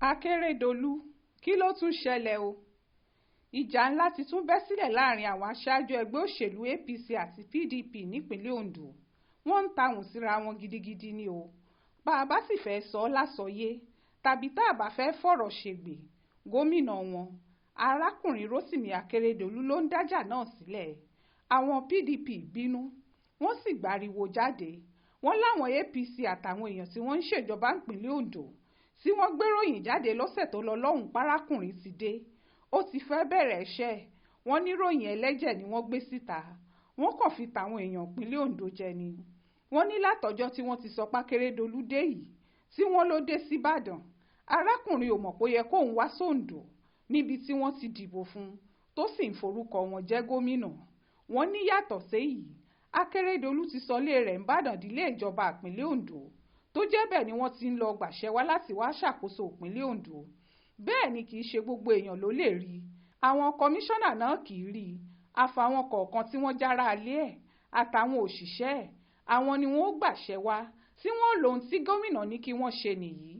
Akeredolu, kí ló tún ṣẹlẹ̀ o? Ìjà ńlá ti tún bẹ́ sílẹ̀ láàrin àwọn aṣáájú ẹgbẹ́ òṣèlú APC àti PDP nípínlẹ̀ Ondo. Wọ́n ń tahùn síra wọn gidigidi ni o. Bá a bá sì fẹ́ sọ ọ́ lásọyé tàbí tá a bá fẹ́ fọ̀rọ̀ ṣègbè, gómìnà wọn arákùnrin Rotimi Akeredolu ló ń dájà náà sílẹ̀. Àwọn PDP bínú, wọ́n sì gbariwo jáde. Wọ́n láwọn APC àtàwọn èèyàn tí wọ́n ń ṣèjọba ìpínlẹ̀ Ondo tí wọ́n gbéròyìn jáde lọ́sẹ̀ tó lọ lọ́hùn párákùnrin ti dé. Ó ti fẹ́ bẹ̀rẹ̀ iṣẹ́. Wọ́n níròyìn ẹlẹ́jẹ̀ ni wọ́n gbé síta. Wọ́n kàn fi tàwọn èèyàn ìpínlẹ̀ Ondo jẹ ni. Wọ́n ní látọjọ́ tí wọ́n ti sọ pé Akeredolu dé yìí tí wọ́n ló dé síbàdàn. Arákùnrin ò mọ̀ pé ó yẹ kóun wá sóńdò níbi tí wọ́n ti dìbò fún tó sì ń forúkọ wọn jẹ́ gómìnà. Wọ́n ní yàtọ̀ séyìí, Akeredolu ti sọlé rẹ̀ ń bàdàn dílé ìjọba ìpínlẹ̀ Ondo tó jẹ́ bẹ́ẹ̀ ni wọ́n ti ń lọ gbàṣẹ wá láti wá ṣàkóso ìpínlẹ̀ Ondo. Bẹ́ẹ̀ ni kì í ṣe gbogbo èèyàn ló lè rí. Àwọn kọmíṣánná náà kì í rí. Àfàwọn kọ̀ọ̀kan tí wọ́n jára alé ẹ̀ àtàwọn òṣìṣẹ́ ẹ̀, àwọn ni wọ́n ó gbàṣẹ wá tí wọ́n lòun tí gómìnà ní kí wọ́n ṣe nìyí.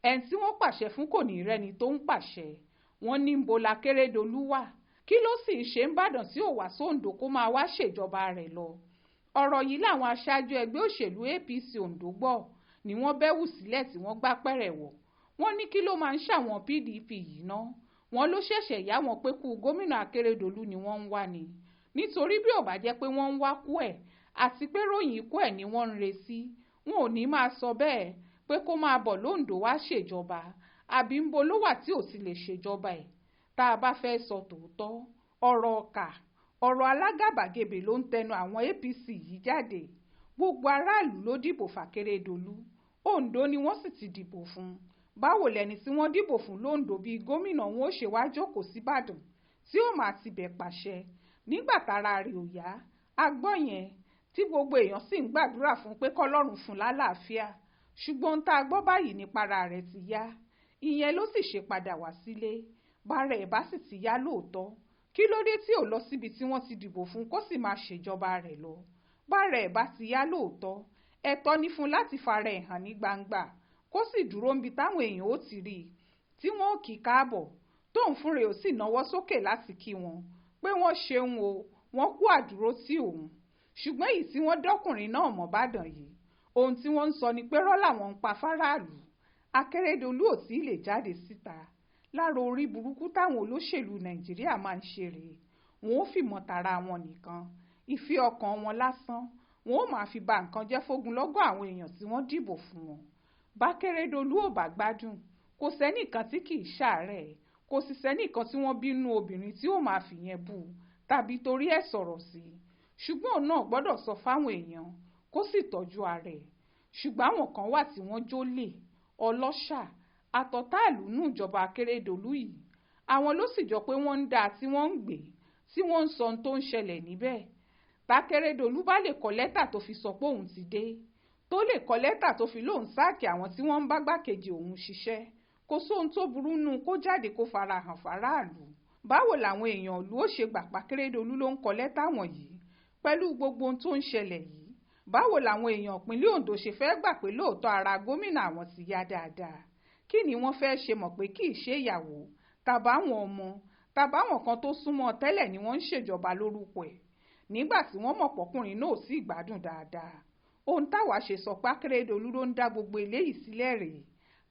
Ẹni tí wọ́n pàṣẹ fún kò ní rẹ́ni tó ń pàṣẹ. Wọ́n ní ń bo l'Akeredolu wà. Kí ló sì ń ṣe ń bàdàn tí ò wá sóńdò kó máa wá ṣèjọba rẹ̀ lọ? Ọ̀rọ̀ yìí làwọn aṣáájú ẹgbẹ́ òṣèlú APC Ondo gbọ́ ni wọ́n bẹ́wù sílẹ̀ tí wọ́n gbá pẹ̀rẹ̀ wọ̀. Wọ́n ní kí ló máa ń ṣàwọn PDP yìí ná. Wọ́n ló ṣẹ̀ṣẹ̀ yá wọn pé kú gómìnà Akeredolu ni wọ́n ń wá ni. Nítorí bí ò bá jẹ́ pé wọ́n ń wá kú ẹ̀ àti pé ròyìn ikú ẹ̀ ni wọ́n ń retí, wọn ò ní máa sọ bẹ́ẹ̀ pé kó máa bọ̀ lóńdó wá ṣèjọba àbí ń bo ló wà tí ò ti lè ṣèjọba ẹ̀. Tá a bá fẹ́ sọ tòótọ́, ọ̀rọ̀ ọ̀kà, ọ̀rọ̀ alágàbàgebè ló ń tẹnu àwọn APC yìí jáde. Gbogbo aráàlú ló dìbò f'Akeredolu. Ondo ni wọ́n sì ti dìbò fún. Báwo lẹni tí wọ́n dìbò fún lóńdó bíi gómìnà wọn ó ṣe wá jókòó síbàdàn tí ó máa tibẹ̀ pàṣẹ nígbà tára rẹ̀ ò yá? A gbọ́ yẹn tí gbogbo èèyàn sì ń gbàdúrà fún pé kọ́lọ́run fún lálàáfíà. Ṣùgbọ́n tá a gbọ́ báyìí ní para rẹ̀ ti yá. Ìyẹn ló sì ṣe padà wá sílé. Bára ẹ̀ bá sì ti yá lóòótọ́, kí ló dé tí ò lọ síbi tí wọ́n ti dìbò fún kó sì máa ṣèjọba rẹ̀ lọ? Bára ẹ̀ bá ti yá lóòótọ́, ẹ̀tọ́ ni fún láti fara ẹ̀ hàn ní gbangba kó sì dúró níbi táwọn èèyàn ó ti rí i tí wọ́n ó kì í káàbọ̀ tóun fúnra ẹ̀ ó sì náwó sókè láti kí wọn pé wọ́n ṣeun o, wọ́n kú àdúró tí òun. Ṣùgbọ́n èyí tí wọ́n dọ́kùnrin náà mọ́ bàdàn yìí, ohun tí wọ́n ń sọ ni pé rọ́ làwọn ń pa fáráàlú. Akeredolu ò tí ì lè jáde síta. Lára orí burúkú táwọn olóṣèlú Nàìjíríà máa ń ṣe rèé. Wọn ó fìmọ̀ tara wọn nìkan, ìfẹ́ ọkàn wọn lásán, wọn ó máa fi ba nǹkan jẹ́ fógunlọ́gọ̀ àwọn èèyàn tí wọ́n dìbò fún wọn. B'Akeredolu ò bá gbádùn, kò sẹ́nìkan tí kì í ṣàárẹ̀, kò sì sẹ́nìkan tí wọ́n bínú obìnrin tí ó máa fìyẹn bú tàbí torí ẹ̀ sọ̀rọ̀ sí. Ṣùgbọ́n òun náà gbọ́dọ̀ sọ fáwọn èèyàn kó sì tọ́jú ara ẹ̀. Ṣùgbọ́n àwọn kan wà tí wọ́n jólè, ọlọ́ṣà, àtọ̀táàlú nù ìjọba Akeredolu yìí. Àwọn ló sì jọ pé wọ́n ń dá tí wọ́n ń gbé tí wọ́n ń sọ ohun tó ń ṣẹlẹ̀ níbẹ̀. T'Akeredolu bá lè kọ lẹ́tà tó fi sọ pé òun ti dé, tó lè kọ lẹ́tà tó fi lóun sáàkì àwọn tí wọ́n ń bá gbákejì òun ṣiṣẹ́, kò sóhun tó burú nù kó jáde kó farahàn fáráàlú. Báwo làwọn èèyàn ìlú ó ṣe gbà p'Akeredolu ló ń kọ lẹ́tà wọ̀nyí pẹ̀lú gbogbo ohun tó ń ṣẹlẹ̀ yìí? Báwo làwọn èèyàn ìpínlẹ̀ Ondo ṣe fẹ́ gbà pé lóòótọ́ ara gómìnà àwọn ti yá dáadáa? Kí ni wọ́n fẹ́ ṣe mọ̀ pé kì í ṣe ìyàwó tàbáwọn ọmọ tàbáwọn kan tó súnmọ́ tẹ́lẹ̀ ni wọ́n ń ṣèjọba lórúkọ ẹ̀ nígbà tí wọ́n mọ̀ pọ́kùnrin náà sì gbádùn dáadáa? Ohun táwa ṣe sọ pé Akeredolu ló ń dá gbogbo eléyìí sílẹ̀ rèé.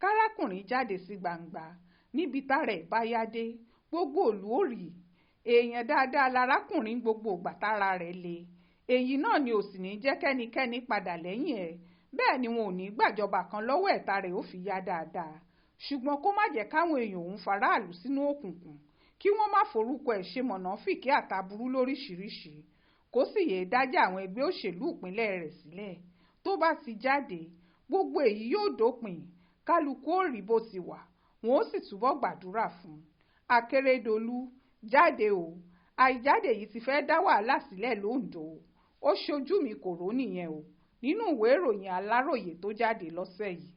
Kárákùnrin jáde sí gbangba níbi tára ẹ̀ bá yá dé, gbogbo òlú ò rí. Èèyàn dáadáa lárákùnrin gbogbo ìgbà tára rẹ̀ le. Èyí náà ni ò sì ní jẹ́ kẹ́nikẹ́ni padà lẹ́yìn ẹ̀. Bẹ́ẹ̀ ni wọn ò ní gbàjọba kan lọ́wọ́ ẹ̀ tára ẹ̀ ó fi yá dáadáa. Ṣùgbọ́n kó má jẹ́ káwọn èèyàn òun faraàlú sínú òkùnkùn, kí wọ́n má forúkọ ẹ̀ ṣe mọ̀nàfìkì àtàbúrú lóríṣiríṣi, kó sì yéé dájà àwọn ẹgbẹ́ òṣèlú ìpínlẹ̀ rẹ̀ sílẹ̀. Tó bá ti jáde, gbogbo èyí yóò dópin, kálukú ó rí bó ti wà, wọn ó sì túbọ̀ gbàdúrà fún un. Akeredolu, jáde o. Àìjáde yìí ti fẹ́ dá wàhálà sílẹ̀ lóńdó. Ó ṣojú mi kò rò nìyẹn o, nínú ìwé ìròyìn Aláròyé tó jáde lọ́sẹ̀ yìí.